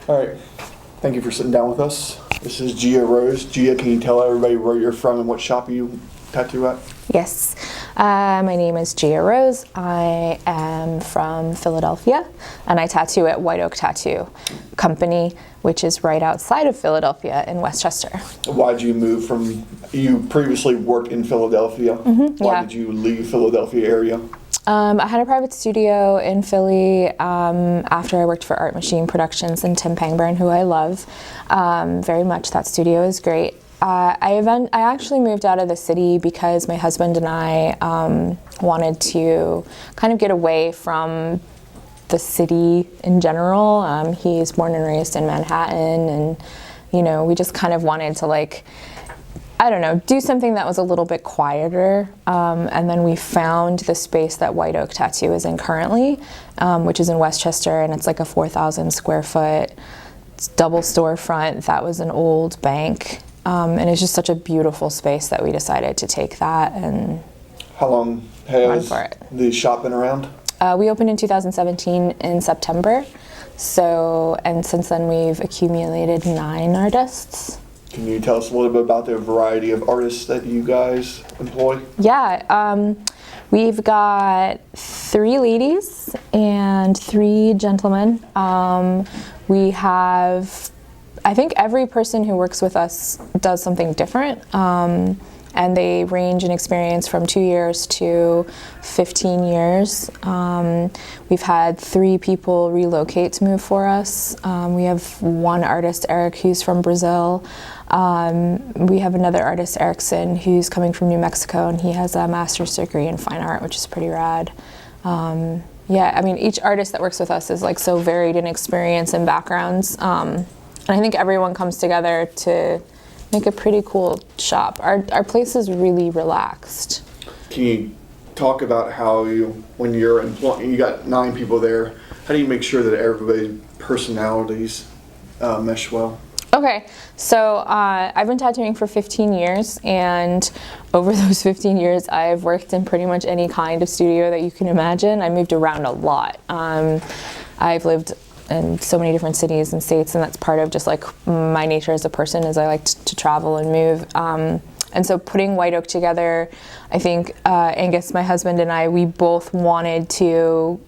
All right. Thank you for sitting down with us. This is Gia Rose. Gia, can you tell everybody where you're from and what shop you tattoo at? Yes. My name is Gia Rose. I am from Philadelphia, and I tattoo at White Oak Tattoo Company, which is right outside of Philadelphia in Westchester. Why'd you move from, you previously worked in Philadelphia. Why did you leave Philadelphia area? I had a private studio in Philly after I worked for Art Machine Productions and Tim Pangburn, who I love very much. That studio is great. I actually moved out of the city because my husband and I wanted to kind of get away from the city in general. He's born and raised in Manhattan, and we just kind of wanted to do something that was a little bit quieter, and then we found the space that White Oak Tattoo is in currently, which is in Westchester, and it's like a 4,000 square foot double storefront that was an old bank, and it's just such a beautiful space that we decided to take that and How long has the shop been around? We opened in 2017 in September, and since then we've accumulated 9 artists. Can you tell us a little bit about the variety of artists that you guys employ? Yeah, we've got 3 ladies and 3 gentlemen. We have, I think every person who works with us does something different, and they range in experience from 2 years to 15 years. We've had 3 people relocate to move for us. We have one artist, Eric, who's from Brazil. We have another artist, Erickson, who's coming from New Mexico, and he has a master's degree in fine art, which is pretty rad. Yeah, I mean, each artist that works with us is so varied in experience and backgrounds. And I think everyone comes together to make a pretty cool shop. Our place is really relaxed. Can you talk about how when you're employing, you got 9 people there, how do you make sure that everybody's personalities mesh well? Okay, so I've been tattooing for 15 years, and over those 15 years I've worked in pretty much any kind of studio that you can imagine. I moved around a lot. I've lived in so many different cities and states, and that's part of just my nature as a person, is I like to travel and move. And so putting White Oak together, I think Angus, my husband, and I, we both wanted to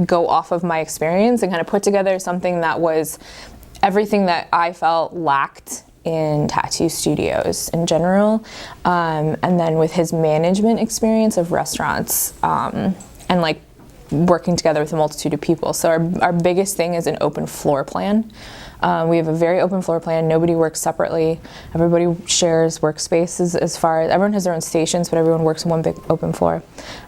go off of my experience and kind of put together something that was everything that I felt lacked in tattoo studios in general, and then with his management experience of restaurants, and working together with a multitude of people. So our biggest thing is an open floor plan. We have a very open floor plan. Nobody works separately. Everybody shares workspaces as far as, everyone has their own stations, but everyone works in one big open floor.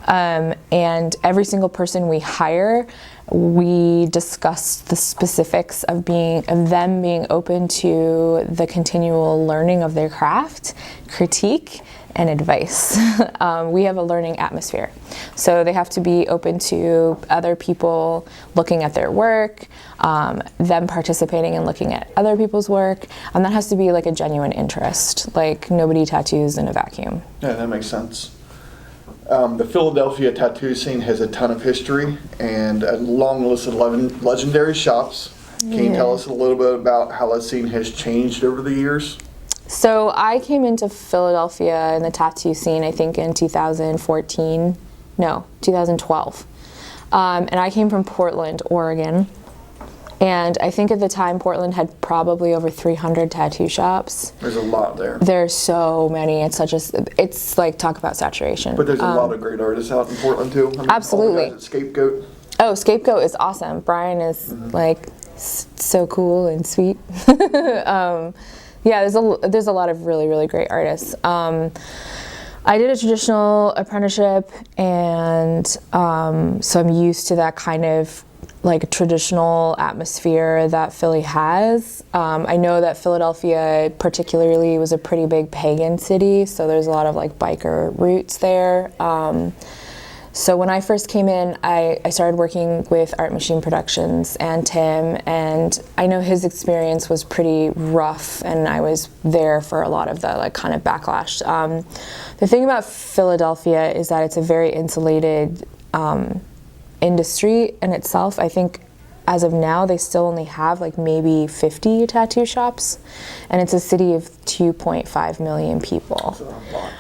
And every single person we hire, we discuss the specifics of them being open to the continual learning of their craft, critique, and advice. We have a learning atmosphere. So they have to be open to other people looking at their work, them participating and looking at other people's work, and that has to be a genuine interest. Nobody tattoos in a vacuum. Yeah, that makes sense. The Philadelphia tattoo scene has a ton of history and a long list of legendary shops. Can you tell us a little bit about how that scene has changed over the years? So I came into Philadelphia in the tattoo scene, I think in 2012. And I came from Portland, Oregon. And I think at the time Portland had probably over 300 tattoo shops. There's a lot there. There's so many. It's talk about saturation. But there's a lot of great artists out in Portland too. Absolutely. All the guys at Scapegoat. Oh, Scapegoat is awesome. Brian is so cool and sweet. Yeah, there's a lot of really, really great artists. I did a traditional apprenticeship, and so I'm used to that kind of traditional atmosphere that Philly has. I know that Philadelphia particularly was a pretty big pagan city, so there's a lot of biker roots there. So when I first came in, I started working with Art Machine Productions and Tim, and I know his experience was pretty rough, and I was there for a lot of the kind of backlash. The thing about Philadelphia is that it's a very insulated industry in itself. I think as of now, they still only have like maybe 50 tattoo shops, and it's a city of 2.5 million people. That's a lot.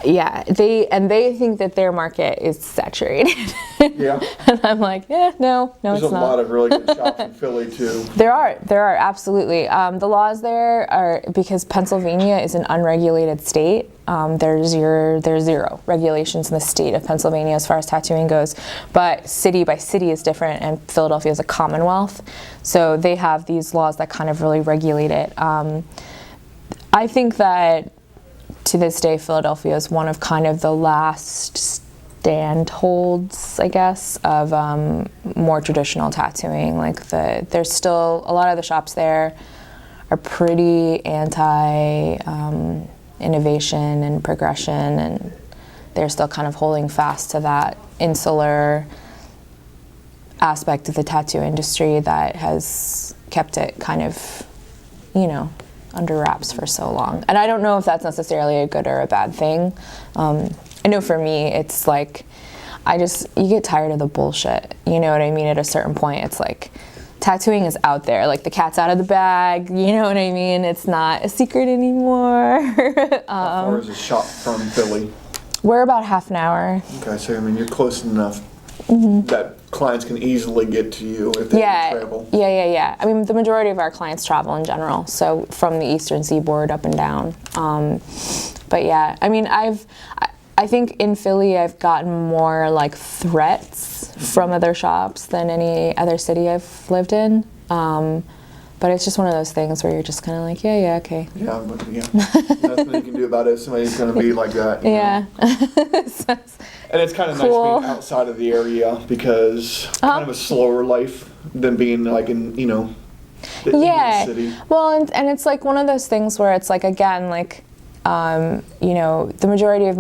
Yeah, they think that their market is saturated. Yeah. And I'm like, no, There's it's a not. lot of really good shops in Philly too. There are absolutely. The laws there are, because Pennsylvania is an unregulated state. There's zero regulations in the state of Pennsylvania as far as tattooing goes, but city by city is different, and Philadelphia is a commonwealth, so they have these laws that kind of really regulate it. I think that to this day, Philadelphia is one of kind of the last standholds, I guess, of more traditional tattooing. Like there's still a lot of the shops there are pretty anti innovation and progression, and they're still kind of holding fast to that insular aspect of the tattoo industry that has kept it kind of, under wraps for so long. And I don't know if that's necessarily a good or a bad thing. I know for me, it's like, you get tired of the bullshit. You know what I mean? At a certain point, it's like, tattooing is out there. Like, the cat's out of the bag, you know what I mean? It's not a secret anymore. How far is a shop from Philly? We're about half an hour. Okay, so I mean, you're close enough that clients can easily get to you if they travel. Yeah. I mean, the majority of our clients travel in general, so from the eastern seaboard up and down. But yeah, I mean, I think in Philly I've gotten more like threats from other shops than any other city I've lived in. But it's just one of those things where you're just kind of like, yeah, okay. Yeah, but nothing you can do about it. Somebody's going to be like that. You know? And it's kind of nice being outside of the area, because kind of a slower life than being like in, the city. Well, and it's like one of those things where it's like, again, like, the majority of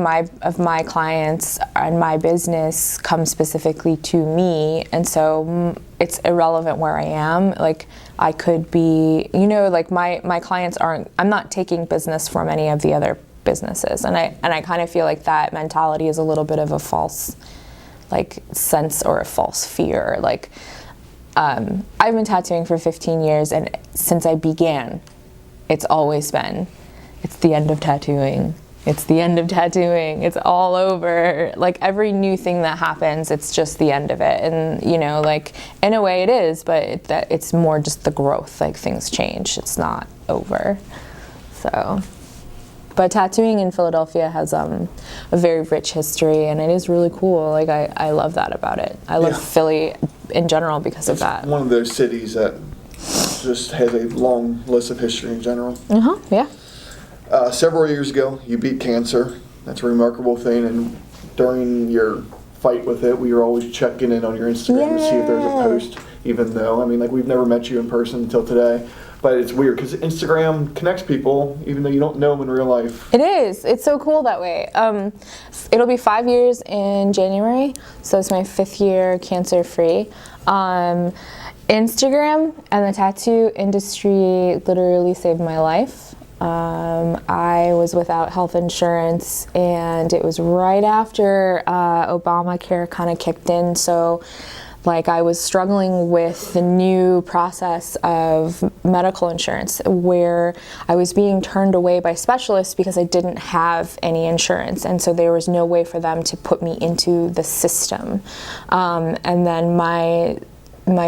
my clients and my business come specifically to me, and so it's irrelevant where I am. Like, I could be, like my clients I'm not taking business from any of the other businesses, and I kind of feel like that mentality is a little bit of a false, like, sense or a false fear. Like, I've been tattooing for 15 years, and since I began, it's always been, it's the end of tattooing. It's the end of tattooing. It's all over. Like, every new thing that happens, it's just the end of it. And, like, in a way it is, but it's more just the growth. Like, things change. It's not over. So, but tattooing in Philadelphia has a very rich history, and it is really cool. Like, I love that about it. I love Philly in general because of that. One of those cities that just has a long list of history in general. Yeah. Several years ago, you beat cancer. That's a remarkable thing. And during your fight with it, we were always checking in on your Instagram to see if there's a post, even though, I mean, like, we've never met you in person until today. But it's weird because Instagram connects people, even though you don't know them in real life. It is. It's so cool that way. It'll be 5 years in January, so it's my 5th year cancer-free. Instagram and the tattoo industry literally saved my life. I was without health insurance, and it was right after Obamacare kind of kicked in, so like I was struggling with the new process of medical insurance, where I was being turned away by specialists because I didn't have any insurance, and so there was no way for them to put me into the system. And then my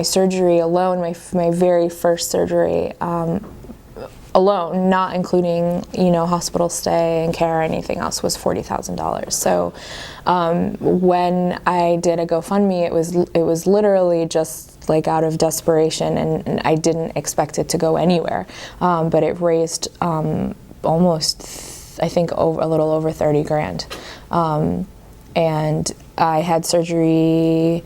surgery alone, my very first surgery, alone, not including, hospital stay and care or anything else, was $40,000. So when I did a GoFundMe, it was literally just like out of desperation, and I didn't expect it to go anywhere. But it raised almost, I think, a little over 30 grand. And I had surgery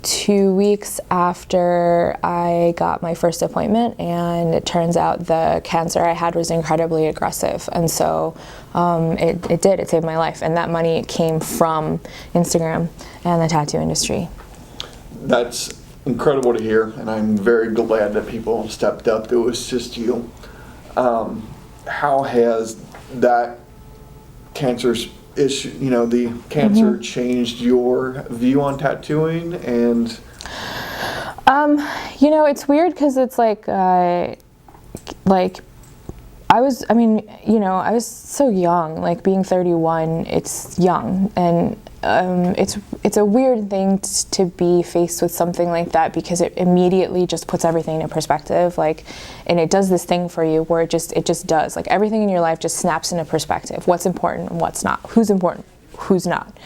2 weeks after I got my first appointment, and it turns out the cancer I had was incredibly aggressive, and so it saved my life, and that money came from Instagram and the tattoo industry. That's incredible to hear, and I'm very glad that people stepped up. It was just you. How has that cancer issue, the cancer changed your view on tattooing? And You know, it's weird because it's like I was so young, like being 31, it's young, and it's a weird thing to be faced with something like that, because it immediately just puts everything in perspective, like, and it does this thing for you where it just does, like, everything in your life just snaps into perspective. What's important and what's not, who's important, who's not.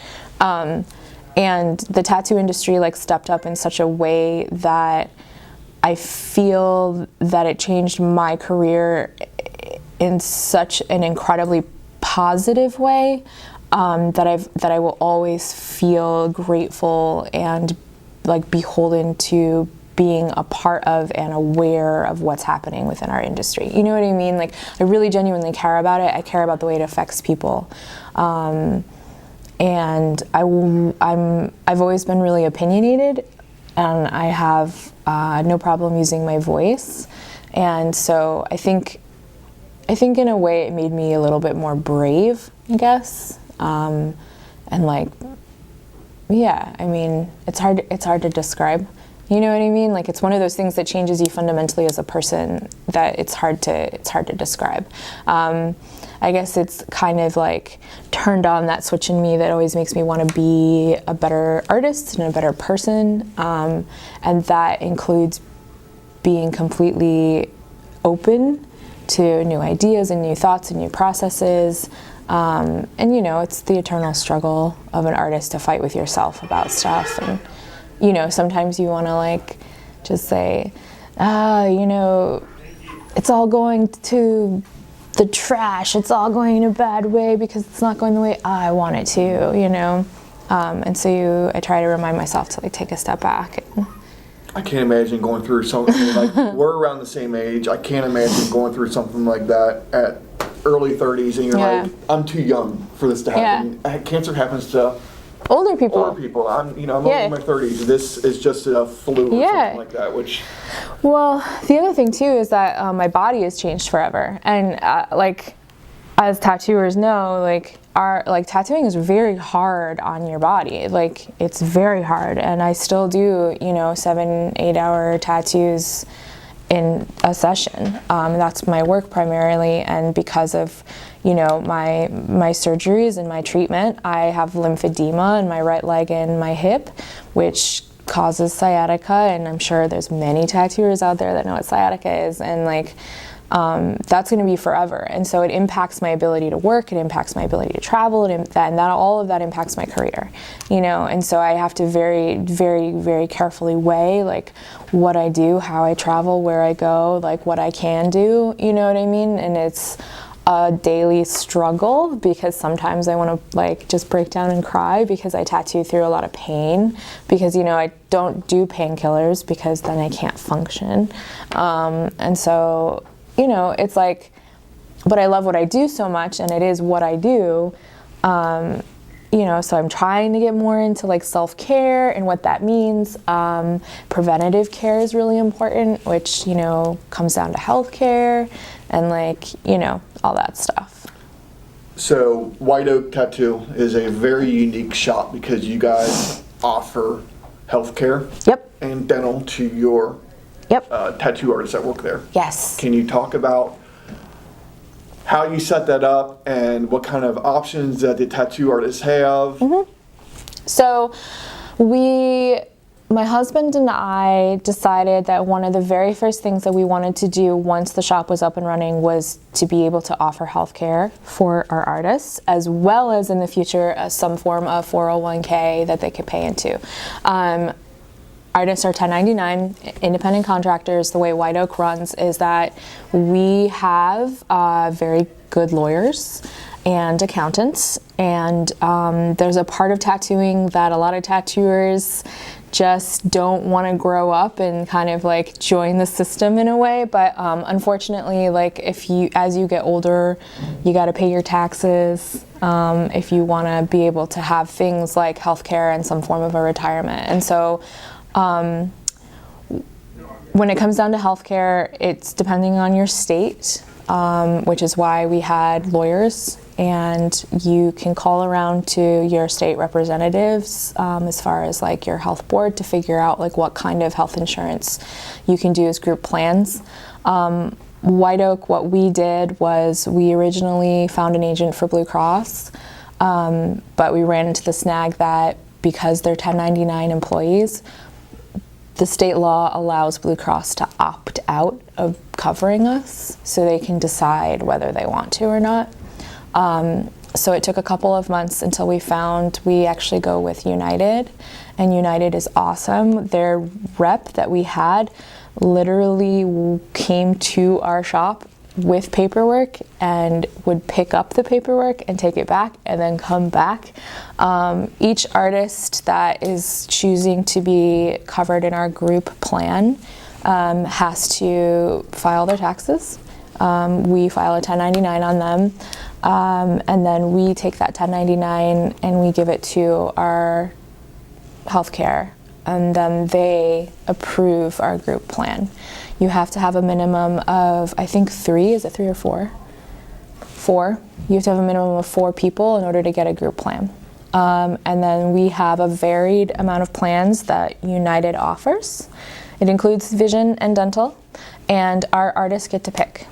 And the tattoo industry like stepped up in such a way that I feel that it changed my career in such an incredibly positive way, that I will always feel grateful and like beholden to being a part of and aware of what's happening within our industry. You know what I mean? Like, I really genuinely care about it. I care about the way it affects people. And I've always been really opinionated, and I have no problem using my voice. And so I think in a way it made me a little bit more brave, I guess. And like, yeah, I mean, it's hard to describe. You know what I mean? Like, it's one of those things that changes you fundamentally as a person that it's hard to describe. I guess it's kind of like turned on that switch in me that always makes me want to be a better artist and a better person. And that includes being completely open to new ideas and new thoughts and new processes. And you know, it's the eternal struggle of an artist to fight with yourself about stuff. And you know, sometimes you want to like just say, you know, it's all going to the trash, it's all going in a bad way because it's not going the way I want it to, you know. And so I try to remind myself to like take a step back. I can't imagine going through something like, we're around the same age. I can't imagine going through something like that at early 30s and you're like, I'm too young for this to happen. Yeah. Cancer happens to older people. I'm only in my 30s. This is just a flu or something like that, which... Well, the other thing too is that my body has changed forever. And like, as tattooers know, like, tattooing is very hard on your body. Like, it's very hard. And I still do, 7-8 hour tattoos in a session. That's my work primarily, and because of my surgeries and my treatment, I have lymphedema in my right leg and my hip, which causes sciatica, and I'm sure there's many tattooers out there that know what sciatica is, and like that's going to be forever. And so it impacts my ability to work, it impacts my ability to travel, and all of that impacts my career, and so I have to very, very, very carefully weigh like what I do, how I travel, where I go, like what I can do, you know what I mean? And it's a daily struggle, because sometimes I want to like just break down and cry because I tattoo through a lot of pain, because I don't do painkillers because then I can't function, and so it's like, but I love what I do so much, and it is what I do, so I'm trying to get more into like self-care and what that means. Preventative care is really important, which comes down to healthcare and like all that stuff. So White Oak Tattoo is a very unique shop because you guys offer healthcare and dental to your tattoo artists that work there. Yes. Can you talk about how you set that up and what kind of options that the tattoo artists have? Mm-hmm. So my husband and I decided that one of the very first things that we wanted to do once the shop was up and running was to be able to offer healthcare for our artists, as well as in the future some form of 401k that they could pay into. Artists are 1099 independent contractors. The way White Oak runs is that we have very good lawyers and accountants, and there's a part of tattooing that a lot of tattooers just don't want to grow up and kind of like join the system in a way, but unfortunately, like as you get older, you got to pay your taxes if you want to be able to have things like healthcare and some form of a retirement. And so when it comes down to healthcare, it's depending on your state, which is why we had lawyers and you can call around to your state representatives as far as like your health board to figure out like what kind of health insurance you can do as group plans. White Oak, what we did was we originally found an agent for Blue Cross, but we ran into the snag that because they're 1099 employees, the state law allows Blue Cross to opt out of covering us so they can decide whether they want to or not. So it took a couple of months until we actually go with United, and United is awesome. Their rep that we had literally came to our shop with paperwork and would pick up the paperwork and take it back and then come back. Each artist that is choosing to be covered in our group plan has to file their taxes. We file a 1099 on them, and then we take that 1099 and we give it to our healthcare, and then they approve our group plan. You have to have a minimum of, I think 3, is it 3 or 4? 4. You have to have a minimum of 4 people in order to get a group plan. And then we have a varied amount of plans that United offers. It includes vision and dental, and our artists get to pick.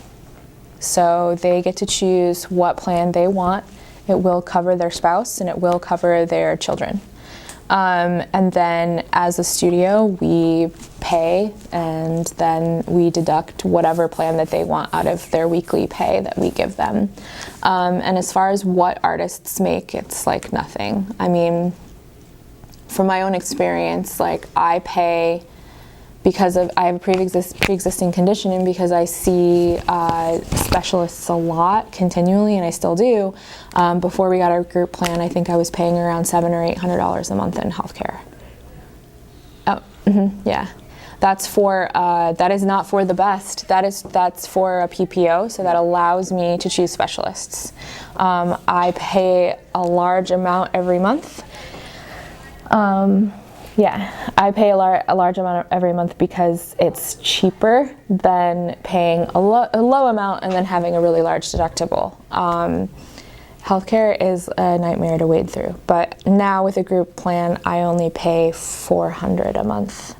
So they get to choose what plan they want. It will cover their spouse and it will cover their children. And then as a studio, we pay and then we deduct whatever plan that they want out of their weekly pay that we give them. And as far as what artists make, it's like nothing. I mean, from my own experience, like I pay because I have a pre-existing condition, and because I see specialists a lot continually, and I still do. Before we got our group plan, I think I was paying around $700 or $800 a month in healthcare. Oh, yeah, that's for that is not for the best. That's for a PPO, so that allows me to choose specialists. I pay a large amount every month. Yeah, I pay a large amount every month because it's cheaper than paying a low amount and then having a really large deductible. Healthcare is a nightmare to wade through, but now with a group plan, I only pay $400 a month.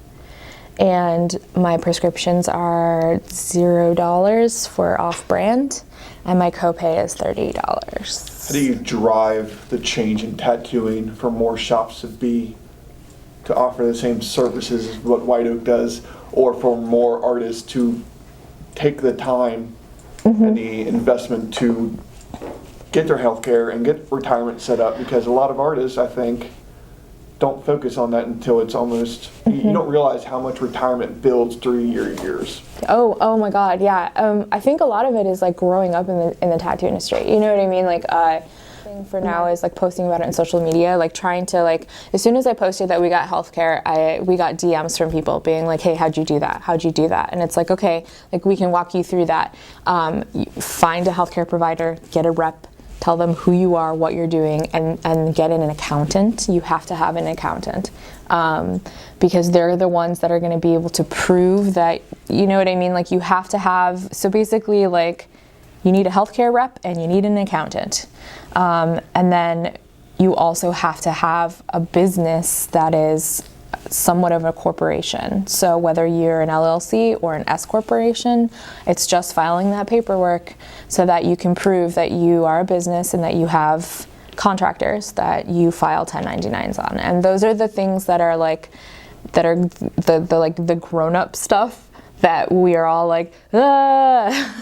And my prescriptions are $0 for off-brand, and my copay is $30. How do you drive the change in tattooing for more shops to offer the same services as what White Oak does, or for more artists to take the time and the investment to get their healthcare and get retirement set up? Because a lot of artists, I think, don't focus on that until it's almost, you don't realize how much retirement builds through your years. Oh my God, yeah. I think a lot of it is like growing up in the tattoo industry. You know what I mean? Like, thing for now is like posting about it on social media, like trying to like, as soon as I posted that we got healthcare, we got DMs from people being like, hey, how'd you do that? How'd you do that? And it's like, okay, like we can walk you through that. Find a healthcare provider, get a rep, tell them who you are, what you're doing, and get in an accountant. You have to have an accountant because they're the ones that are going to be able to prove that, you know what I mean? Like you have to have, so basically like you need a healthcare rep and you need an accountant. And then you also have to have a business that is somewhat of a corporation. So whether you're an LLC or an S corporation, it's just filing that paperwork so that you can prove that you are a business and that you have contractors that you file 1099s on. And those are the things that are like, that are the grown-up stuff that we are all like, ah!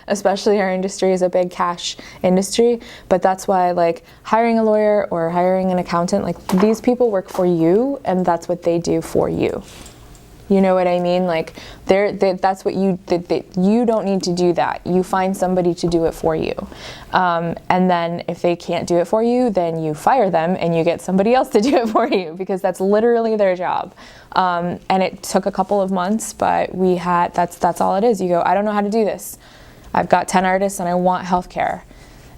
Especially our industry is a big cash industry, but that's why like hiring a lawyer or hiring an accountant, like these people work for you and that's what they do for you. You know what I mean? Like that's what you don't need to do that. You find somebody to do it for you. And then if they can't do it for you, then you fire them and you get somebody else to do it for you because that's literally their job. And it took a couple of months, but that's all it is. You go, I don't know how to do this. I've got 10 artists and I want healthcare.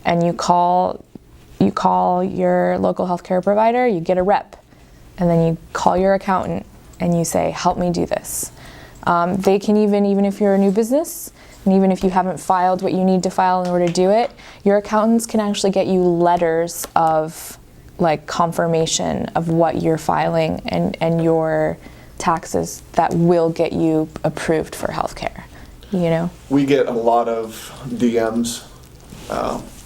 And you call your local healthcare provider, you get a rep, and then you call your accountant and you say, help me do this. They can even if you're a new business, and even if you haven't filed what you need to file in order to do it, your accountants can actually get you letters of like confirmation of what you're filing and your taxes that will get you approved for healthcare. You know? We get a lot of DMs,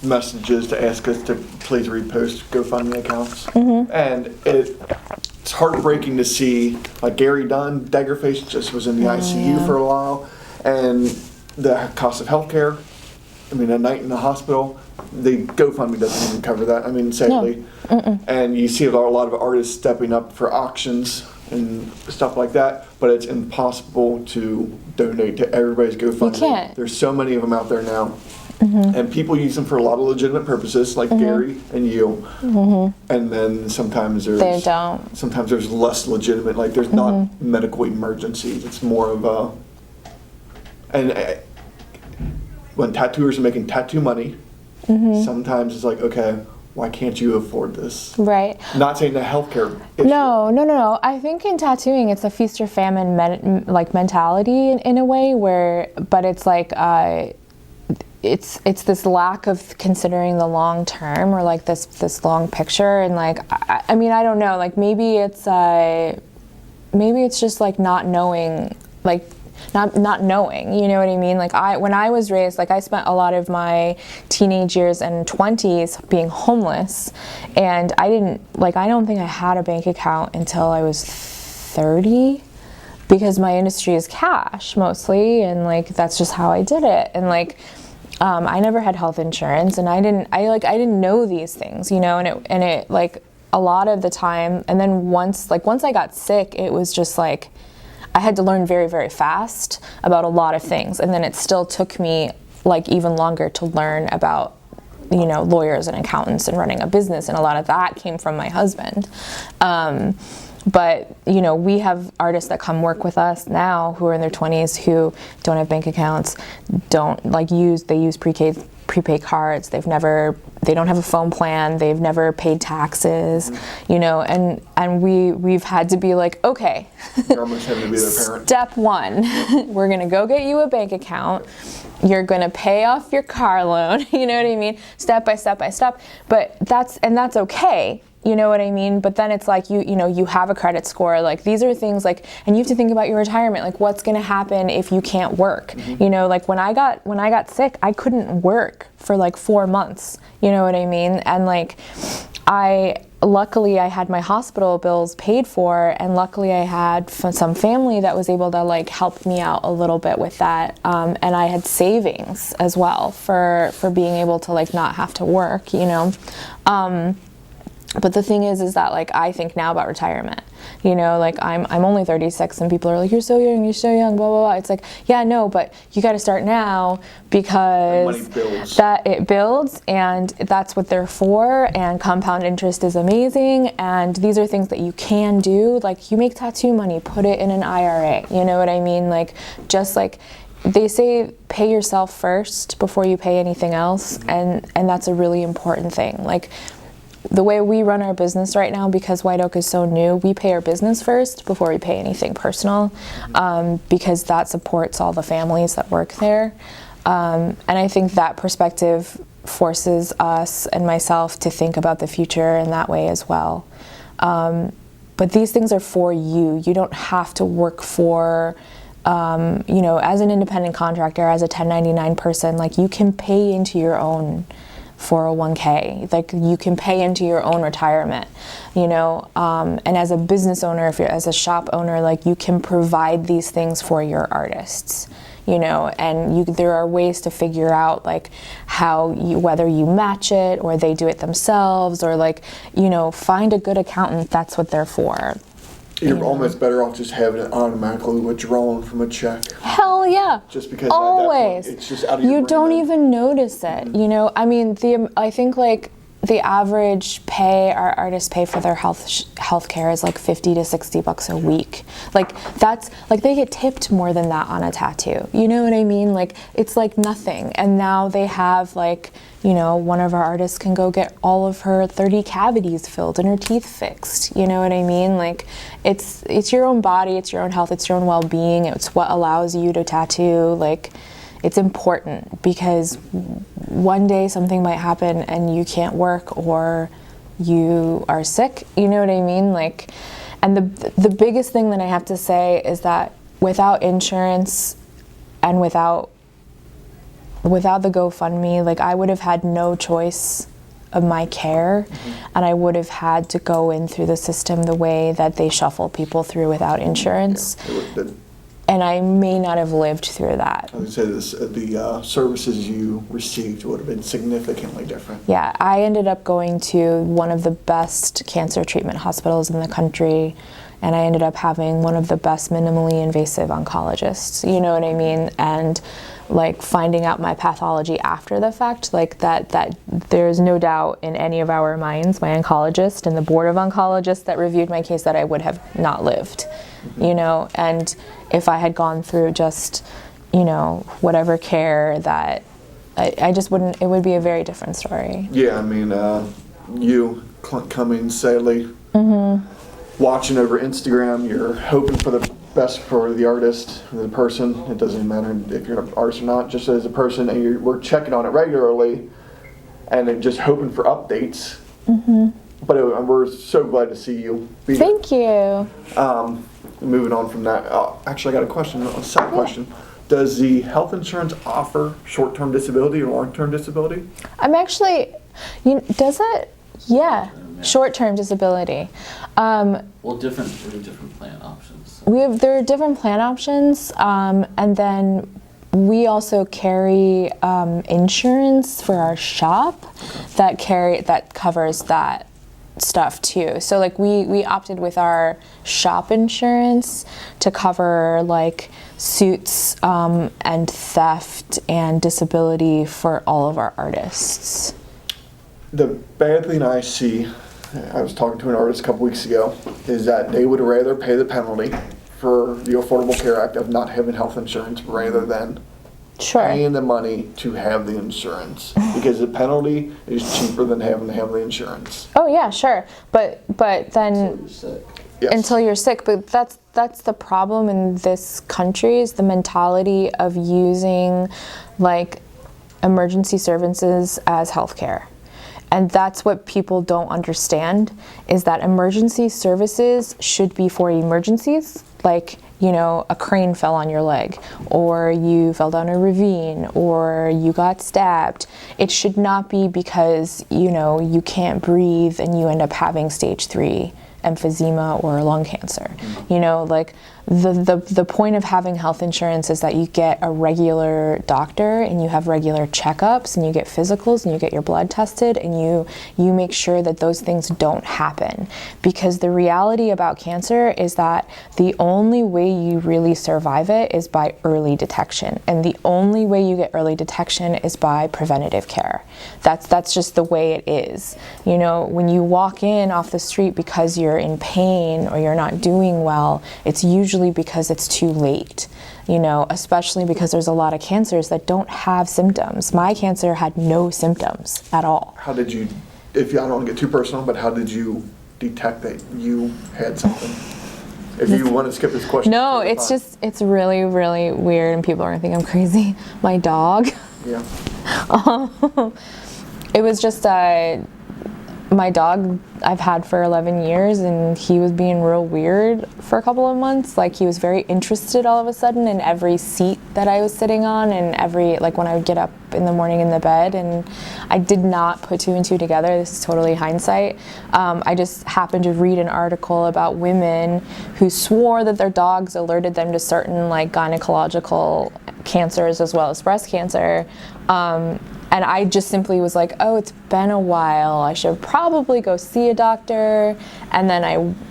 messages to ask us to please repost GoFundMe accounts. And it's heartbreaking to see, like Gary Dunn, Daggerface just was in the ICU for a while, and the cost of healthcare, I mean, a night in the hospital, the GoFundMe doesn't even cover that, I mean, sadly. No. And you see a lot of artists stepping up for auctions and stuff like that, but it's impossible to donate to everybody's GoFundMe. You can't. There's so many of them out there now. And people use them for a lot of legitimate purposes, like Gary and you. And then sometimes there's less legitimate, like there's not medical emergencies. It's more of a, and when tattooers are making tattoo money, sometimes it's like, okay, why can't you afford this? Right. Not saying the healthcare issue. No. I think in tattooing, it's a feast or famine mentality in a way but it's like, it's this lack of considering the long term or like this long picture, and like I mean, I don't know, like maybe it's just like not knowing, like not knowing, you know what I mean? Like when I was raised, like I spent a lot of my teenage years and 20s being homeless, and I don't think I had a bank account until I was 30, because my industry is cash mostly, and like that's just how I did it. And like I never had health insurance, and I didn't know these things, you know, and it like a lot of the time, and then once I got sick, it was just like I had to learn very, very fast about a lot of things, and then it still took me like even longer to learn about, you know, lawyers and accountants and running a business, and a lot of that came from my husband. But, you know, we have artists that come work with us now who are in their 20s who don't have bank accounts, they use prepaid cards, they don't have a phone plan, they've never paid taxes, you know, and we've had to be like, okay, you're almost having to be their parent. Step one, we're gonna go get you a bank account, you're gonna pay off your car loan, you know what I mean, step by step by step, but that's okay. You know what I mean? But then it's like, you know, you have a credit score, like these are things like, and you have to think about your retirement, like what's going to happen if you can't work? You know, like when I got sick, I couldn't work for like 4 months, you know what I mean? And like, luckily I had my hospital bills paid for, and luckily I had some family that was able to like help me out a little bit with that. And I had savings as well for being able to like not have to work, you know? But the thing is that like I think now about retirement, you know, like I'm only 36, and people are like, you're so young, blah, blah, blah. It's like, yeah, no, but you got to start now, because it builds, and that's what they're for, and compound interest is amazing, and these are things that you can do. Like you make tattoo money, put it in an IRA, you know what I mean? Like just like they say, pay yourself first before you pay anything else, and that's a really important thing. Like the way we run our business right now, because White Oak is so new, we pay our business first before we pay anything personal, because that supports all the families that work there. And I think that perspective forces us and myself to think about the future in that way as well. But these things are for you. You don't have to work for, you know, as an independent contractor, as a 1099 person, like you can pay into your own 401k, like you can pay into your own retirement, you know, and as a business owner, as a shop owner, like you can provide these things for your artists, you know, and there are ways to figure out like whether you match it or they do it themselves, or like, you know, find a good accountant. That's what they're for. You're almost better off just having it automatically withdrawn from a check. Hell yeah. Just because always. At that point, it's just out of your You brain don't then. even notice it, you know? I mean, I think like the average pay our artists pay for their health care is like $50 to $60 a week. Like that's like they get tipped more than that on a tattoo. You know what I mean? Like it's like nothing. And now they have like, you know, one of our artists can go get all of her 30 cavities filled and her teeth fixed. You know what I mean? Like it's your own body, it's your own health, it's your own well-being. It's what allows you to tattoo. Like it's important because one day something might happen and you can't work or you are sick. You know what I mean? Like, and the biggest thing that I have to say is that without insurance and without the GoFundMe, like I would have had no choice of my care, and I would have had to go in through the system the way that they shuffle people through without insurance. Yeah, and I may not have lived through that. I would say the services you received would have been significantly different. Yeah, I ended up going to one of the best cancer treatment hospitals in the country, and I ended up having one of the best minimally invasive oncologists, you know what I mean? And like finding out my pathology after the fact, like that there's no doubt in any of our minds, my oncologist and the board of oncologists that reviewed my case, that I would have not lived, you know? And if I had gone through just, you know, whatever care that I just wouldn't, it would be a very different story. Yeah, I mean, you coming sadly, watching over Instagram, you're hoping for the best for the artist, the person. It doesn't matter if you're an artist or not, just as a person, and we're checking on it regularly and then just hoping for updates. But we're so glad to see you. Thank you. Moving on from that, actually I got a question, a second question. Does the health insurance offer short-term disability or long-term disability? I'm actually, does it? Yeah, short-term disability. Well, different plan options. There are different plan options, and then we also carry insurance for our shop that covers that stuff too. So like we opted with our shop insurance to cover like suits and theft and disability for all of our artists. The bad thing I see, I was talking to an artist a couple weeks ago, is that they would rather pay the penalty for the Affordable Care Act of not having health insurance rather than paying the money to have the insurance, because the penalty is cheaper than having to have the insurance. Oh yeah, sure, but then until you're sick. But that's the problem in this country, is the mentality of using like emergency services as healthcare. And that's what people don't understand, is that emergency services should be for emergencies, like, you know, a crane fell on your leg, or you fell down a ravine, or you got stabbed. It should not be because, you know, you can't breathe and you end up having stage 3 emphysema or lung cancer. You know, like the point of having health insurance is that you get a regular doctor and you have regular checkups and you get physicals and you get your blood tested and you make sure that those things don't happen. Because the reality about cancer is that the only way you really survive it is by early detection, and the only way you get early detection is by preventative care. That's just the way it is. You know, when you walk in off the street because you're in pain or you're not doing well, it's usually because it's too late, you know, especially because there's a lot of cancers that don't have symptoms. My cancer had no symptoms at all. How did you, I don't want to get too personal, but how did you detect that you had something? If you want to skip this question. No, it's just, it's really, really weird and people are going to think I'm crazy. My dog. Yeah. It was just my dog I've had for 11 years, and he was being real weird for a couple of months. Like, he was very interested all of a sudden in every seat that I was sitting on, and every, like, when I would get up in the morning in the bed, and I did not put 2 and 2 together. This is totally hindsight. I just happened to read an article about women who swore that their dogs alerted them to certain, like, gynecological cancers as well as breast cancer. And I just simply was like, oh, it's been a while. I should probably go see a doctor. And then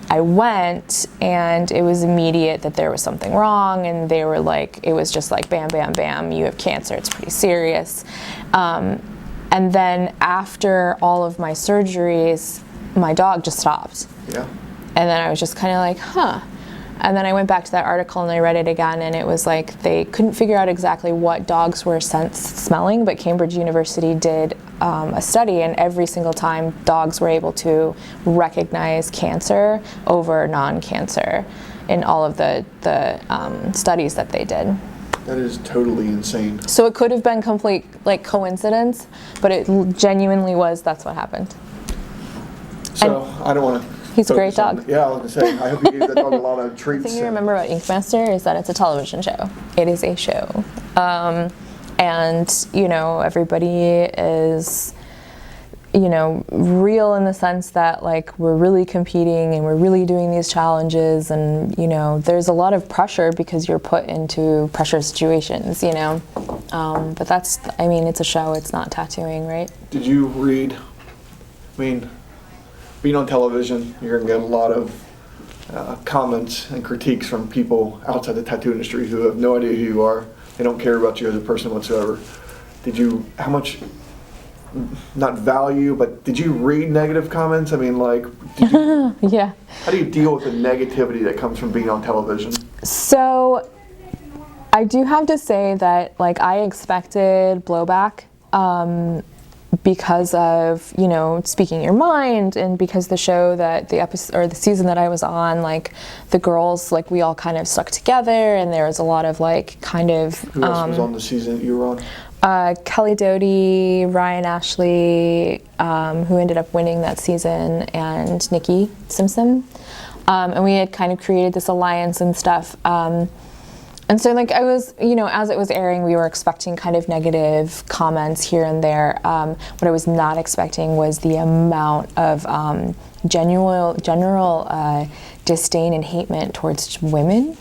I went, and it was immediate that there was something wrong. And they were like, it was just like, bam, bam, bam, you have cancer. It's pretty serious. And And then after all of my surgeries, my dog just stopped. Yeah. And then I was just kind of like, huh. And then I went back to that article and I read it again, and it was like they couldn't figure out exactly what dogs were smelling, but Cambridge University did a study, and every single time dogs were able to recognize cancer over non-cancer in all of the studies that they did. That is totally insane. So it could have been complete like coincidence, but it genuinely was. That's what happened. So I don't want to. He's a great dog. Yeah, I was gonna say. I hope you gave that dog a lot of The treats. thing you remember about Inca Master is that it's a television show. It is a show, and you know everybody is, you know, real in the sense that like we're really competing and we're really doing these challenges, and you know there's a lot of pressure because you're put into pressure situations, you know. But that's, I mean, it's a show. It's not tattooing, right? Did you read? I mean, being on television, you're gonna get a lot of comments and critiques from people outside the tattoo industry who have no idea who you are. They don't care about you as a person whatsoever. Did you? How much? Not value, but did you read negative comments? I mean, like, did you, Yeah. how do you deal with the negativity that comes from being on television? So I do have to say that like I expected blowback because of, you know, speaking your mind, and because the show that the episode or the season that I was on, like the girls, like we all kind of stuck together, and there was a lot of like kind of Who else was on the season that you were on? Kelly Doty, Ryan Ashley, who ended up winning that season, and Nikki Simpson. And we had kind of created this alliance and stuff. And so like I was, you know, as it was airing, we were expecting kind of negative comments here and there. What I was not expecting was the amount of general disdain and hatement towards women.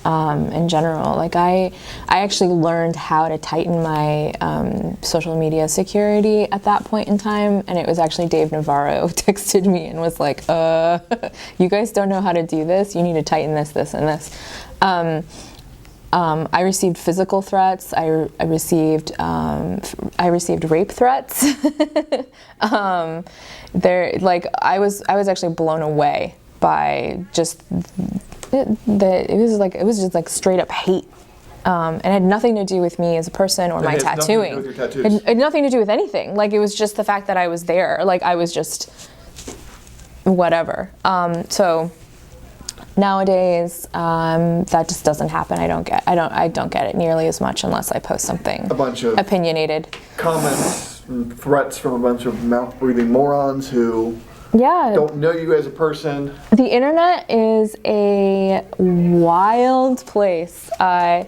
In general, like I actually learned how to tighten my social media security at that point in time, and it was actually Dave Navarro texted me and was like, you guys don't know how to do this, you need to tighten this, this, and this. I received physical threats. I received rape threats. I was actually blown away by just it was just like straight up hate. And it had nothing to do with me as a person or my tattooing. It had nothing to do with anything. Like it was just the fact that I was there. Like I was just whatever. So nowadays, that just doesn't happen. I don't get it nearly as much unless I post something A bunch of opinionated comments and threats from a bunch of mouth-breathing morons who don't know you as a person. The internet is a wild place, but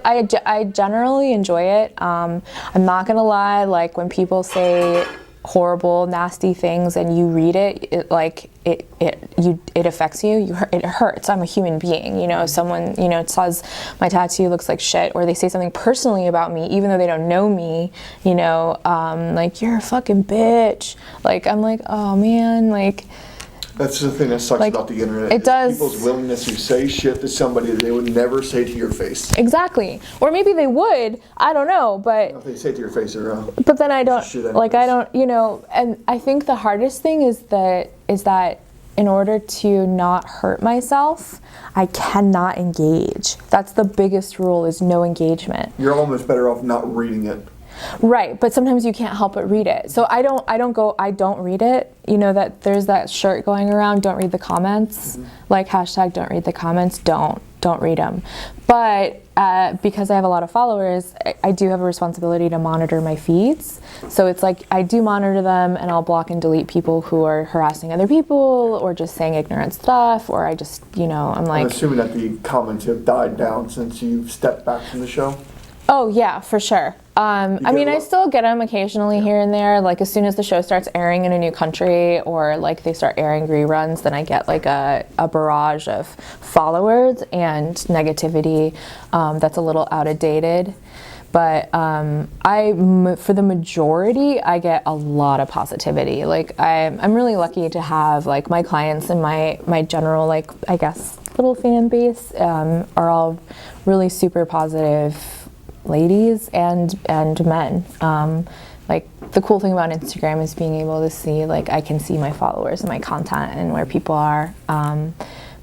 I generally enjoy it. I'm not gonna lie, like when people say horrible, nasty things and you read it, it affects you. It hurts. I'm a human being, you know. Someone, you know, says my tattoo looks like shit, or they say something personally about me, even though they don't know me, you know, like you're a fucking bitch. Like I'm like, oh man, like. That's the thing that sucks like, about the internet. It does. People's willingness to say shit to somebody that they would never say to your face. Exactly. Or maybe they would. I don't know. But If they say it to your face, they're wrong. But then I don't. Shit Like I don't. You know. And I think the hardest thing is that in order to not hurt myself, I cannot engage. That's the biggest rule: is no engagement. You're almost better off not reading it. Right, but sometimes you can't help but read it. So I don't read it. You know that there's that shirt going around, don't read the comments. Mm-hmm. Like hashtag don't read the comments, don't read them. But because I have a lot of followers, I do have a responsibility to monitor my feeds. So it's like I do monitor them, and I'll block and delete people who are harassing other people or just saying ignorant stuff, or I just, you know, I'm assuming that the comments have died down since you've stepped back from the show. Oh yeah, for sure. I mean, I still get them occasionally here and there. Like as soon as the show starts airing in a new country, or like they start airing reruns, then I get like a barrage of followers and negativity that's a little out of dated. But for the majority, I get a lot of positivity. Like I'm really lucky to have like my clients and my general, like I guess little fan base are all really super positive ladies and men. like the cool thing about Instagram is being able to see, like, I can see my followers and my content and where people are.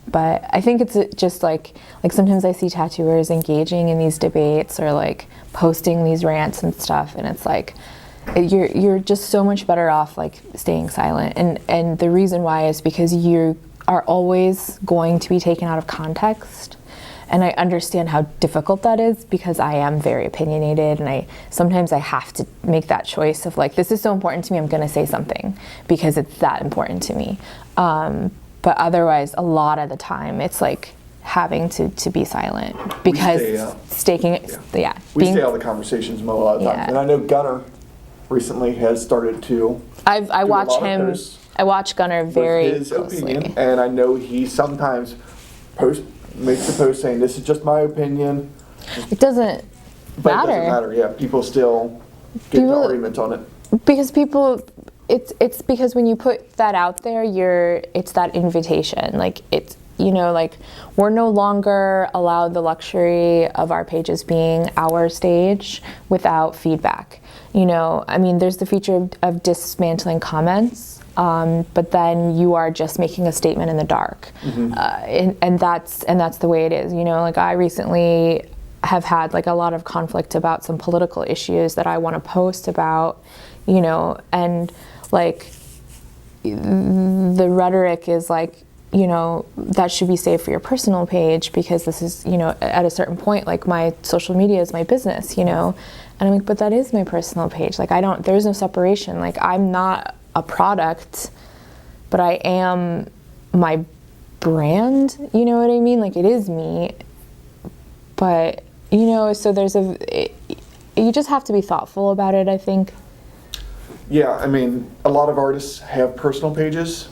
But I think it's just like sometimes I see tattooers engaging in these debates or like posting these rants and stuff, and it's like you're just so much better off like staying silent. And the reason why is because you are always going to be taken out of context. And I understand how difficult that is because I am very opinionated, and sometimes I have to make that choice of like, this is so important to me, I'm gonna say something because it's that important to me. But otherwise, a lot of the time, it's like having to be silent because we stay out of the conversations a lot of times. And I know Gunnar recently has started to. I watch him. I watch Gunnar very his closely. Opinion, and I know he sometimes makes a post saying, "This is just my opinion." It doesn't matter. It doesn't matter. Yeah, people still get into arguments on it because people. It's because when you put that out there, it's that invitation. Like it's, like we're no longer allowed the luxury of our pages being our stage without feedback. I mean, there's the feature of dismantling comments, but then you are just making a statement in the dark, and that's the way it is. Like I recently have had like a lot of conflict about some political issues that I want to post about, and like the rhetoric is like, that should be saved for your personal page because this is, at a certain point, like my social media is my business, and I'm like, but that is my personal page. Like there's no separation. Like I'm not a product, but I am my brand, you know what I mean? Like it is me, but, so you just have to be thoughtful about it, I think. Yeah, I mean, a lot of artists have personal pages,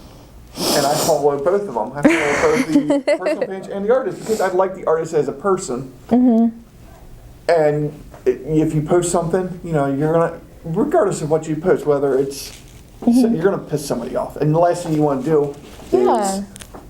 and I follow both of them. I follow both the personal page and the artist because I like the artist as a person. And if you post something, you're gonna, regardless of what you post, whether it's, you're gonna piss somebody off, and the last thing you want to do is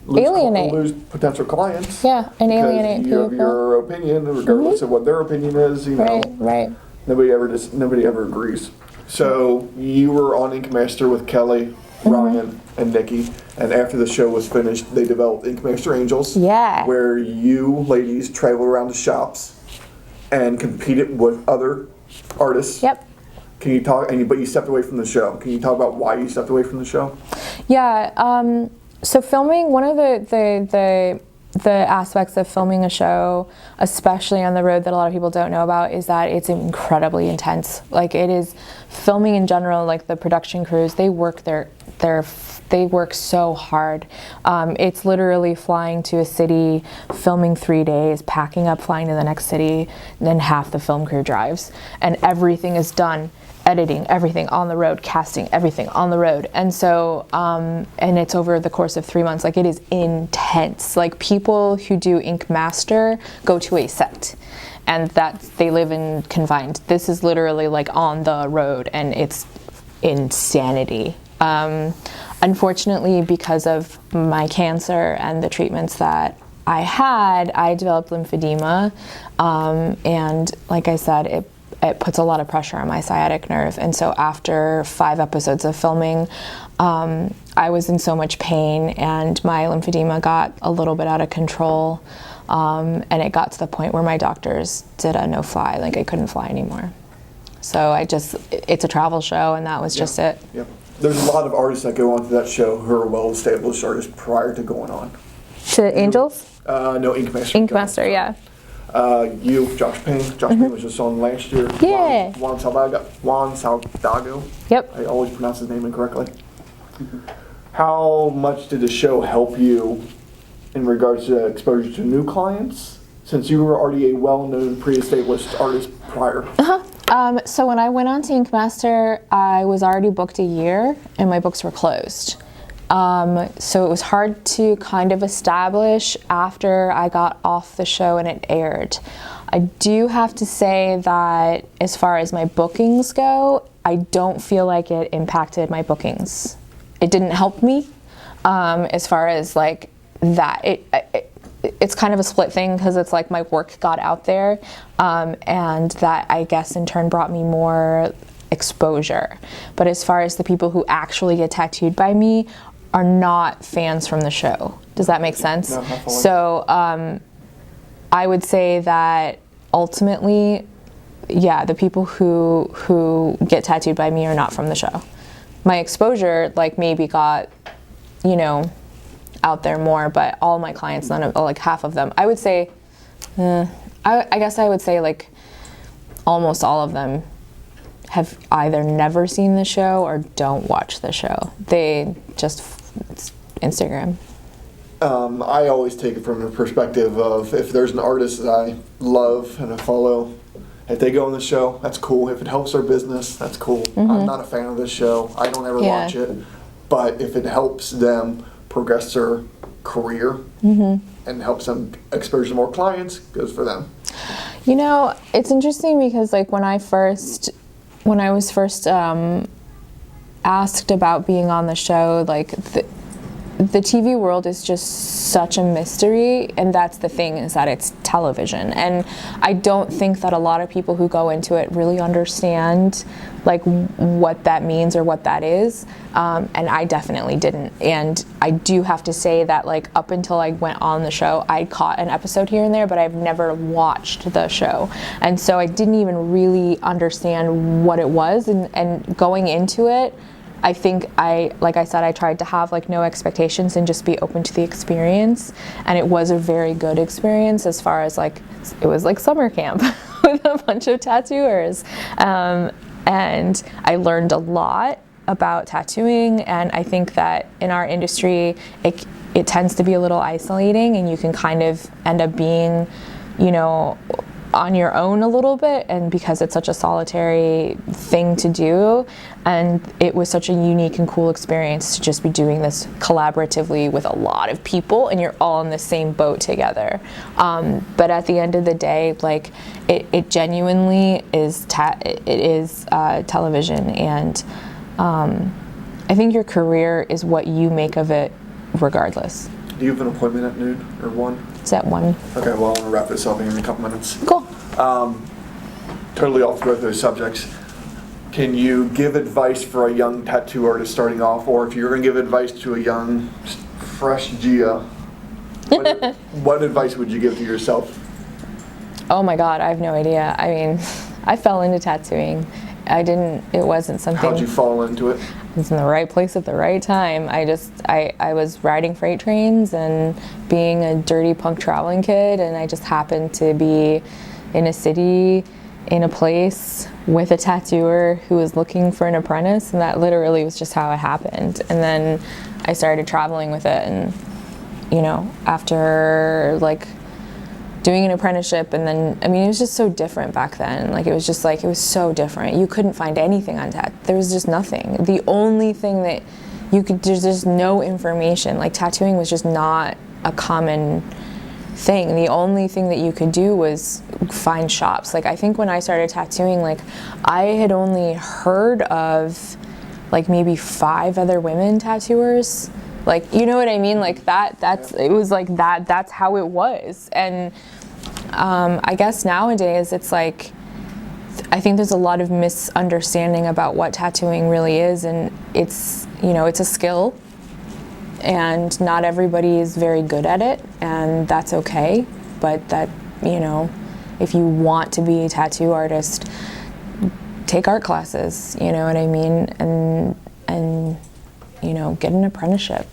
lose potential clients. Yeah, and alienate people. You have your opinion, regardless of what their opinion is. Right. Nobody ever agrees. So you were on Inca Master with Kelly, Ryan, and Nikki, and after the show was finished, they developed Inca Master Angels. Yeah. Where you ladies traveled around the shops and competed with other artists. Yep. Can you talk? But you stepped away from the show. Can you talk about why you stepped away from the show? Yeah. So filming, one of the aspects of filming a show, especially on the road, that a lot of people don't know about is that it's incredibly intense. Like it is, filming in general, like the production crews, they work they work so hard. It's literally flying to a city, filming 3 days, packing up, flying to the next city, and then half the film crew drives. And everything is done, editing, everything on the road, casting, everything on the road. And so, and it's over the course of 3 months. Like it is intense. Like people who do Inca Master go to a set and they live in confined. This is literally like on the road and it's insanity. Unfortunately, because of my cancer and the treatments that I had, I developed lymphedema. And like I said, it puts a lot of pressure on my sciatic nerve. And so after 5 episodes of filming, I was in so much pain and my lymphedema got a little bit out of control. And it got to the point where my doctors did a no-fly, like I couldn't fly anymore. So it's a travel show and that was just it. Yep. There's a lot of artists that go onto that show who are well-established artists prior to going on. To Angels? No, Inca Master. Inca Master, yeah. Josh Payne. Josh Payne was just on last year. Yeah. Juan Saldago. Yep. I always pronounce his name incorrectly. How much did the show help you in regards to exposure to new clients, since you were already a well-known, pre-established artist prior? So when I went on to Inca Master, I was already booked a year and my books were closed. So it was hard to kind of establish after I got off the show and it aired. I do have to say that as far as my bookings go, I don't feel like it impacted my bookings. It didn't help me as far as like that. It's kind of a split thing because it's like my work got out there and that I guess in turn brought me more exposure. But as far as the people who actually get tattooed by me are not fans from the show. Does that make sense? No, not fully. So I would say that ultimately, yeah, the people who get tattooed by me are not from the show. My exposure, like, maybe got, you know, out there more, but all my clients, none of, like, half of them, I would say, I guess I would say, like, almost all of them have either never seen the show or don't watch the show. They just, it's Instagram. I always take it from the perspective of, if there's an artist that I love and I follow, if they go on the show, that's cool. If it helps their business, that's cool. I'm not a fan of this show. I don't ever watch it. But if it helps them progress their career and helps them expose to more clients, goes for them. You know, it's interesting because, like, when I was first asked about being on the show, like, the TV world is just such a mystery, and that's the thing, is that it's television, and I don't think that a lot of people who go into it really understand, like, what that means or what that is, and I definitely didn't. And I do have to say that, like, up until I went on the show, I caught an episode here and there, but I've never watched the show, and so I didn't even really understand what it was, and going into it, I think like I said, I tried to have, like, no expectations and just be open to the experience, and it was a very good experience as far as, like, it was like summer camp with a bunch of tattooers, and I learned a lot about tattooing, and I think that in our industry it tends to be a little isolating, and you can kind of end up being, you know, on your own a little bit, and because it's such a solitary thing to do, and it was such a unique and cool experience to just be doing this collaboratively with a lot of people, and you're all in the same boat together. But at the end of the day, like, it genuinely is television, and I think your career is what you make of it regardless. Do you have an appointment at noon or 1? It's at 1. Okay, well, I'm going to wrap this up in a couple minutes. Cool. Totally off both those subjects. Can you give advice for a young tattoo artist starting off, or if you're going to give advice to a young, fresh Gia, what advice would you give to yourself? Oh my God, I have no idea. I mean, I fell into tattooing. It wasn't something. How'd you fall into it? I was in the right place at the right time. I was riding freight trains and being a dirty punk traveling kid, and I just happened to be in a city, in a place with a tattooer who was looking for an apprentice, and that literally was just how it happened. And then I started traveling with it, and, you know, after, like, doing an apprenticeship, and then, I mean, it was just so different back then. Like, it was just like, it was so different. You couldn't find anything on there was just nothing. The only thing that there's just no information. Like, tattooing was just not a common thing. The only thing that you could do was find shops. Like, I think when I started tattooing, like, I had only heard of, like, maybe 5 other women tattooers. Like, you know what I mean? Like, it was like that's how it was. And I guess nowadays it's like, I think there's a lot of misunderstanding about what tattooing really is, and it's, you know, it's a skill, and not everybody is very good at it, and that's okay. But that, you know, if you want to be a tattoo artist, take art classes, you know what I mean, and you know, get an apprenticeship.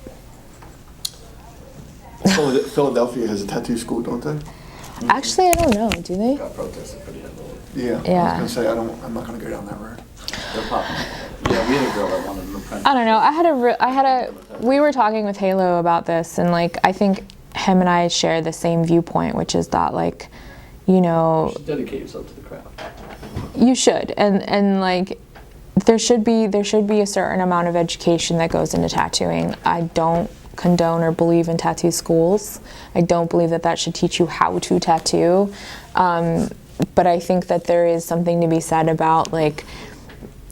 Philadelphia has a tattoo school, don't they? Actually, I don't know. Do they? Got protested pretty heavily. Yeah. Yeah. I was gonna say I'm not gonna go down that road. They're popping. Yeah, we had a girl that wanted an apprentice. I don't know. We were talking with Halo about this, and, like, I think him and I share the same viewpoint, which is that, like, you know, You should dedicate yourself to the craft. you should, and like, there should be a certain amount of education that goes into tattooing. I don't condone or believe in tattoo schools. I don't believe that should teach you how to tattoo. But I think that there is something to be said about, like,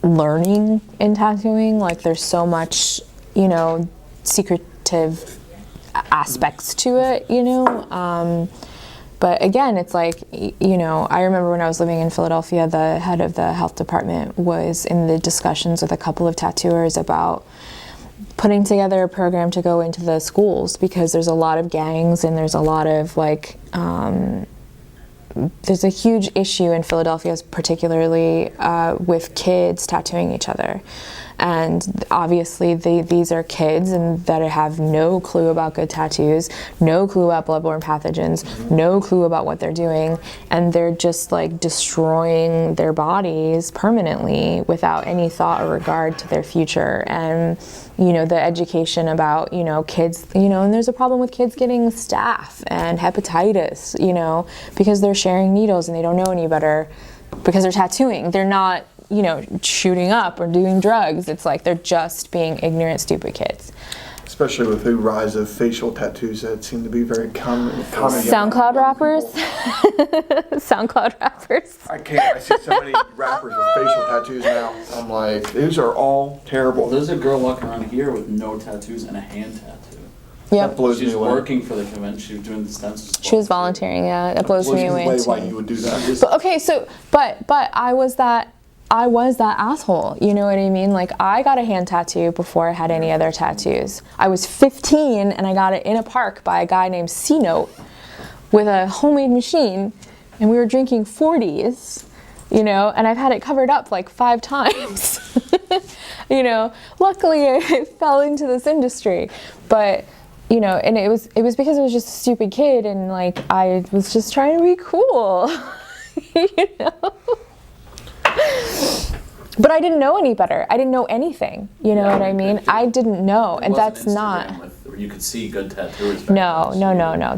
learning in tattooing. Like, there's so much, you know, secretive aspects to it, you know. But again, it's like, you know, I remember when I was living in Philadelphia, the head of the health department was in the discussions with a couple of tattooers about putting together a program to go into the schools, because there's a lot of gangs and there's a lot of like, there's a huge issue in Philadelphia, particularly with kids tattooing each other. And obviously these are kids and that have no clue about good tattoos, no clue about bloodborne pathogens, no clue about what they're doing, and they're just like destroying their bodies permanently without any thought or regard to their future. And you know, the education about, you know, kids, you know, and there's a problem with kids getting staph and hepatitis, you know, because they're sharing needles and they don't know any better because they're tattooing. They're not, you know, shooting up or doing drugs. It's like they're just being ignorant, stupid kids. Especially with the rise of facial tattoos that seem to be very common. SoundCloud rappers? SoundCloud rappers? I see so many rappers with facial tattoos now. I'm like, these are all terrible. There's a girl walking around here with no tattoos and a hand tattoo. Yep. That blows She's me away. working for the convention. She was doing the stencils. She was volunteering, yeah. That blows me away too. Why you would do that. But okay, so, but I was that asshole, you know what I mean? Like, I got a hand tattoo before I had any other tattoos. I was 15 and I got it in a park by a guy named C-Note with a homemade machine, and we were drinking 40s, you know, and I've had it covered up like 5 times. You know, luckily I fell into this industry, but you know, and it was because I was just a stupid kid and like I was just trying to be cool. You know? But I didn't know any better. I didn't know anything. You know what I mean? I didn't know, and that's not. Where you could see good tattooers. No.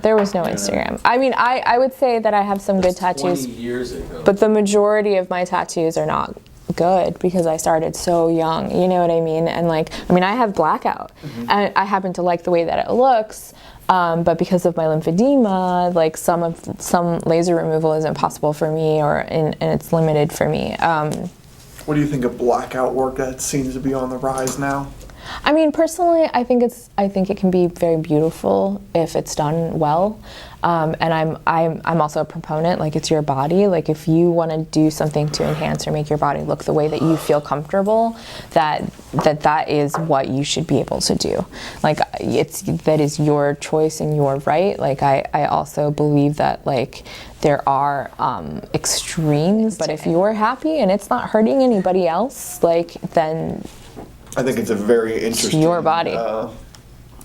There was no Instagram. I mean, I would say that I have some good tattoos. 20 years ago. But the majority of my tattoos are not good because I started so young. You know what I mean? And like, I mean, I have blackout, and I happen to like the way that it looks. But because of my lymphedema, like some laser removal isn't possible for me, and it's limited for me. What do you think of blackout work that seems to be on the rise now? I mean, personally, I think it can be very beautiful if it's done well. And I'm also a proponent, like, it's your body. Like, if you want to do something to enhance or make your body look the way that you feel comfortable, that is what you should be able to do. Like, that is your choice and your right. Like, I also believe that, like, there are extremes, but if you're happy and it's not hurting anybody else, like, then I think it's a very interesting your body.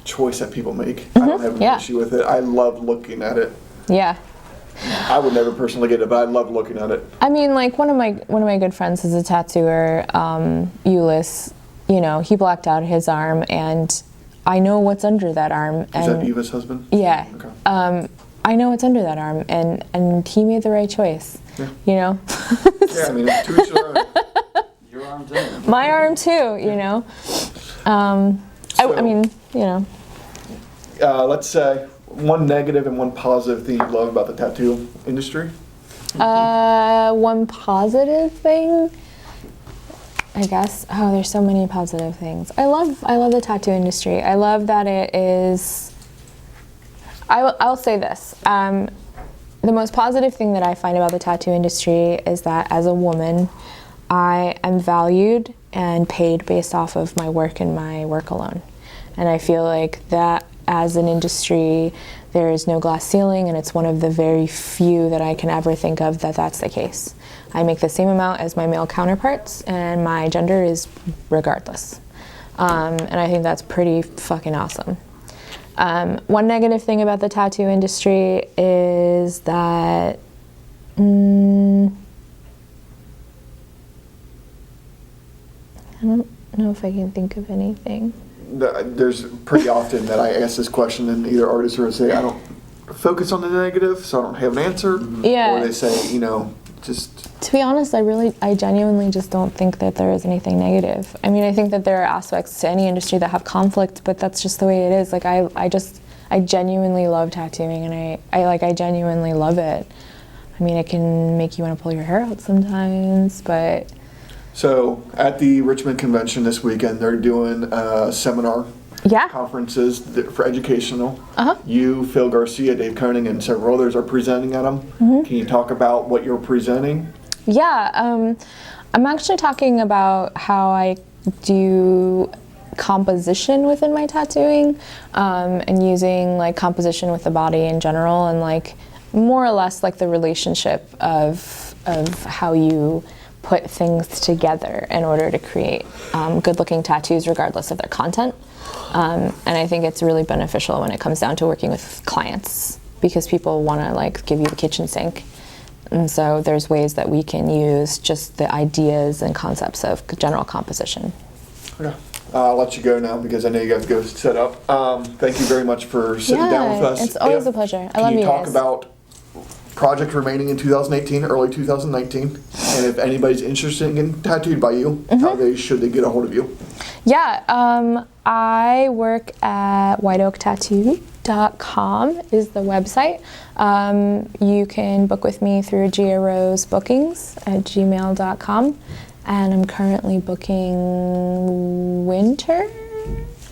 Choice that people make. I don't have an issue with it. I love looking at it. Yeah. I would never personally get it, but I love looking at it. I mean, like, one of my good friends is a tattooer, Ulyss. You know, he blacked out his arm, and I know what's under that arm. Is that Eva's husband? Yeah. Okay. I know what's under that arm, and he made the right choice. Yeah. You know. Yeah, I mean, it's to each their own. Your arm too. My arm too. You know. I mean, you know. Let's say one negative and one positive thing you love about the tattoo industry. One positive thing, I guess. Oh, there's so many positive things. I love the tattoo industry. I love that it is. I'll say this. The most positive thing that I find about the tattoo industry is that as a woman, I am valued and paid based off of my work and my work alone. And I feel like that as an industry, there is no glass ceiling, and it's one of the very few that I can ever think of that's the case. I make the same amount as my male counterparts, and my gender is regardless. And I think that's pretty fucking awesome. One negative thing about the tattoo industry is that I don't know if I can think of anything. There's pretty often that I ask this question, and either artists or say, I don't focus on the negative, so I don't have an answer. Yeah. Or they say, you know, just... To be honest, I genuinely just don't think that there is anything negative. I mean, I think that there are aspects to any industry that have conflict, but that's just the way it is. Like, I genuinely love tattooing, and I genuinely love it. I mean, it can make you want to pull your hair out sometimes, but... So, at the Richmond Convention this weekend, they're doing a seminar Yeah. conferences for educational. Uh-huh. You, Phil Garcia, Dave Koenig, and several others are presenting at them. Mm-hmm. Can you talk about what you're presenting? Yeah, I'm actually talking about how I do composition within my tattooing, and using like composition with the body in general, and like more or less like the relationship of how you put things together in order to create good looking tattoos regardless of their content. And I think it's really beneficial when it comes down to working with clients, because people want to like give you the kitchen sink. And so there's ways that we can use just the ideas and concepts of general composition. Okay. I'll let you go now because I know you guys go set up. Thank you very much for sitting down with us. It's always a pleasure. I love you guys. Can you talk about project remaining in 2018, early 2019, and if anybody's interested in getting tattooed by you, how should they get a hold of you? Yeah, I work at whiteoaktattoo.com is the website. You can book with me through Gia Rose bookings at gmail.com, and I'm currently booking winter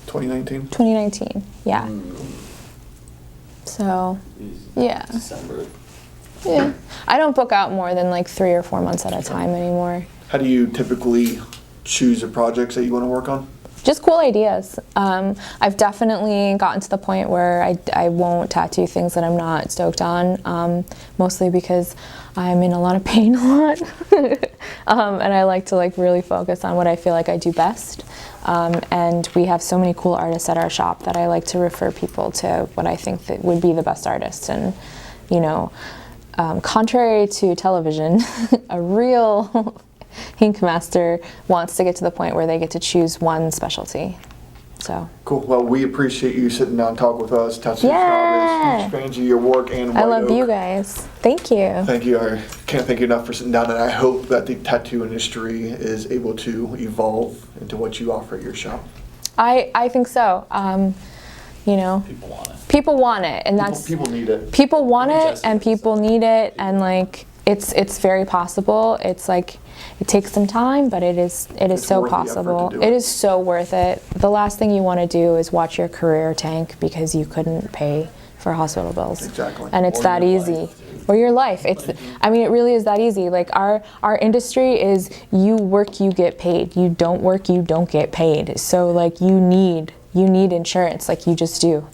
2019. Yeah. So yeah. December. Yeah, I don't book out more than like 3 or 4 months at a time anymore. How do you typically choose the projects that you want to work on? Just cool ideas. I've definitely gotten to the point where I won't tattoo things that I'm not stoked on, mostly because I'm in a lot of pain a lot. And I like to like really focus on what I feel like I do best. And we have so many cool artists at our shop that I like to refer people to what I think that would be the best artists. And, you know, contrary to television, a real Inca Master wants to get to the point where they get to choose one specialty. So cool. Well, we appreciate you sitting down and talking with us. Tattoo Snob is huge fans of your work and White I love Oak. you guys. Thank you. Thank you. I can't thank you enough for sitting down, and I hope that the tattoo industry is able to evolve into what you offer at your shop. I think so. You know, people want it, and People need it. people want it, and people need it, and like it's very possible. It's like it takes some time, but it is so worth the effort possible. to do it. It is so worth it. The last thing you want to do is watch your career tank because you couldn't pay for hospital bills. Exactly. And it's Or that your easy. life, Or your life. I mean, it really is that easy. Like our industry is you work, you get paid. You don't work, you don't get paid. So like you need insurance, like you just do.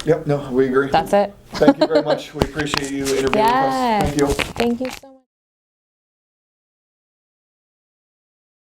Yep, no, we agree. That's it. Thank you very much. We appreciate you interviewing with us. Thank you. Thank you so much.